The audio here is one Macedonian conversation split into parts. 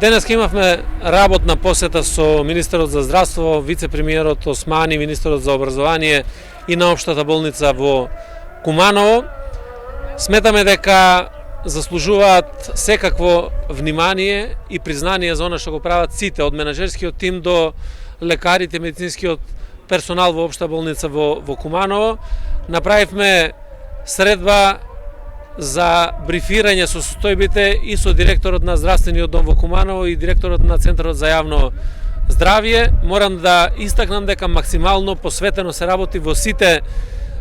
Денес имавме работна посета со министерот за здравство, вице-премиерот Османи, министерот за образование и на општата болница во Куманово. Сметаме дека заслужуваат секакво внимание и признание за она што го прават сите, од менаџерскиот тим до лекарите, медицинскиот персонал во општа болница во Куманово. Направивме средба за брифирање со состојбите и со директорот на здравствениот дом во Куманово и директорот на Центарот за јавно здравје. Морам да истакнам дека максимално посветено се работи во сите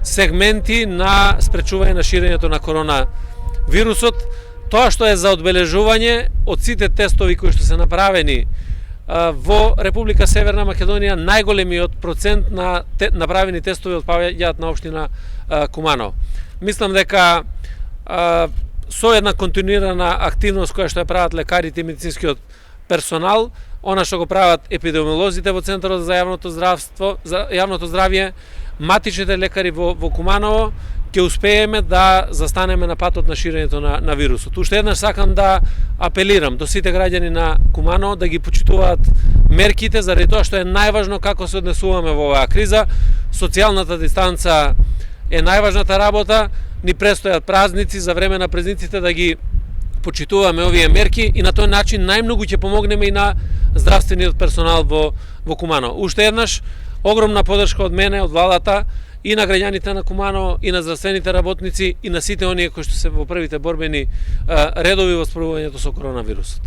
сегменти на спречување на ширењето на коронавирусот. Тоа што е за одбележување од сите тестови кои што се направени во Република Северна Македонија, најголемиот процент на направени тестови отпаѓаат на општина Куманово. Мислам дека со една континуирана активност која што ја прават лекарите и медицинскиот персонал, она што го прават епидемиолозите во Центарот за јавното здравје, матичните лекари во Куманово, ќе успееме да застанеме на патот на ширењето на вирусот. Уште еднаш сакам да апелирам до сите граѓани на Куманово да ги почитуваат мерките, заради тоа што е најважно како се однесуваме во оваа криза. Социјалната дистанца е најважната работа. Ни престојат празници, за време на празниците да ги почитуваме овие мерки и на тој начин најмногу ќе помогнеме и на здравствениот персонал во Куманово. Уште еднаш огромна подршка од мене, од владата и на граѓаните на Куманово и на здравствените работници и на сите оние кои што се во првите борбени редови во справувањето со коронавирусот.